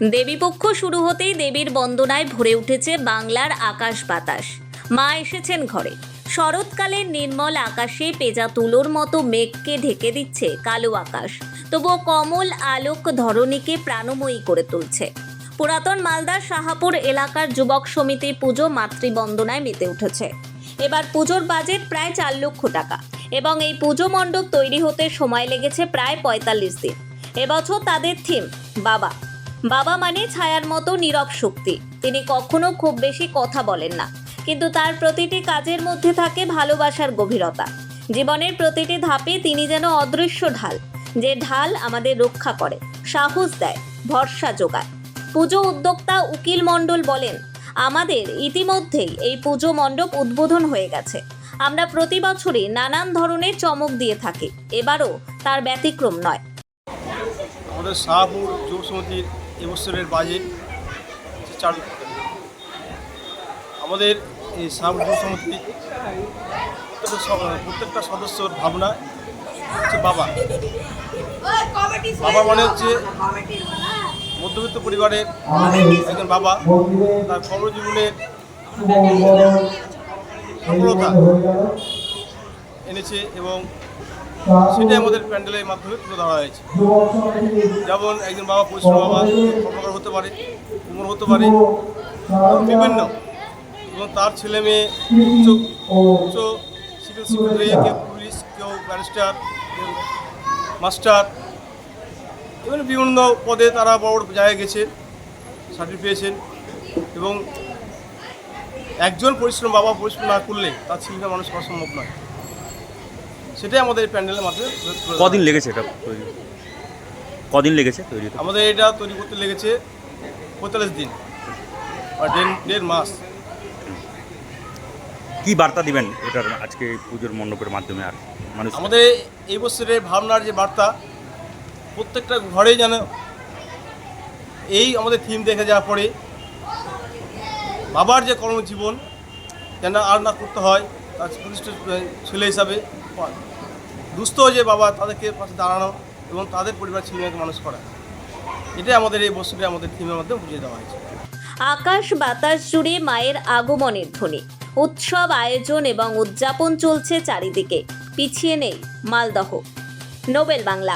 দেবীপক্ষ শুরু হতেই দেবীর বন্দনায় ভরে উঠেছে বাংলার আকাশ বাতাস। মা এসেছেন ঘরে। শরৎকালের নির্মল আকাশে পেঁজা তুলোর মতো মেঘকে ঢেকে দিচ্ছে কালো আকাশ, তবুও কমল আলোক ধরণীকে প্রাণময়ী করে তুলছে। পুরাতন মালদার শাহাপুর এলাকার যুবক সমিতি পুজো মাতৃবন্দনায় মেতে উঠেছে। এবার পুজোর বাজেট প্রায় 4 লক্ষ টাকা এবং এই পুজো মণ্ডপ তৈরি হতে সময় লেগেছে প্রায় 45 দিন। এবছর তাদের থিম বাবা। বাবা মানে ছায়ার মতো নীরব শক্তি। তিনি কখনো খুব বেশি কথা বলেন না, কিন্তু তার প্রতিটি কাজের মধ্যে থাকে ভালোবাসার গভীরতা। জীবনের প্রতিটি ধাপে তিনি যেন অদৃশ্য ঢাল, যে ঢাল আমাদের রক্ষা করে, সাহস দেয়, ভরসা যোগায়। পুজো উদ্যোক্তা উকিল মণ্ডল বলেন, আমাদের ইতিমধ্যেই এই পুজো মণ্ডপ উদ্বোধন হয়ে গেছে। আমরা প্রতি বছরই নানান ধরনের চমক দিয়ে থাকি, এবারও তার ব্যতিক্রম নয়। আমাদের শাহপুর যুব সমিতির এবছরের বাজেট 4 লক্ষ টাকা। আমাদের এই শাহপুর যুব সমিতি প্রত্যেকটা সদস্যর ভাবনা হচ্ছে বাবা। বাবা মানে হচ্ছে মধ্যবিত্ত পরিবারের একজন বাবা, তার কর্মজীবনের সফলতা এনেছে এবং সেটাই আমাদের প্যান্ডেলের মাধ্যমে তুলে ধরা হয়েছে। যেমন একজন বাবা পরিশ্রম বাবা কর্মকার হতে পারে, উমর হতে পারে, বিভিন্ন, এবং তার ছেলে মেয়ে উচ্চ সিভিল সেক্রেটারি, কেউ পুলিশ, কেউ ব্যারিস্টার, কেউ মাস্টার, এবং বিভিন্ন পদে তারা বড় বড় জায়গায় গেছে, সার্টিফিকেট পেয়েছেন। এবং একজন পরিশ্রম বাবা পরিশ্রম না করলে তার ছেলেটা মানুষ করা সম্ভব নয়। সেটাই আমাদের প্যান্ডেলের মাধ্যমে। কদিন লেগেছে এটা তৈরি? কদিন লেগেছে তৈরি? আমাদের এটা তৈরি করতে লেগেছে 45 দিন বা 1.5 মাস। কি বার্তা দিবেন এটার আজকে পুজোর মণ্ডপের মাধ্যমে? আর মানুষ আমাদের এই বছরের ভাবনার যে বার্তা, প্রত্যেকটা ঘরেই যেন এই আমাদের থিম দেখে যাওয়ার পরে বাবার যে কর্মজীবন যেন আর না করতে হয়, তার প্রতিষ্ঠিত ছেলে হিসাবে দুস্থ যে বাবা, তাদেরকে পাশে দাঁড়ানো এবং তাদের পরিবার ছেলেমেয়েকে মানুষ করা, এটাই আমাদের এই বছরে আমাদের থিমের মাধ্যমে বুঝিয়ে দেওয়া হয়েছে। আকাশ বাতাস জুড়ে মায়ের আগমনের ধ্বনি, উৎসব আয়োজন এবং উদযাপন চলছে চারিদিকে। পিছিয়ে নেই মালদহ। নোবেল বাংলা।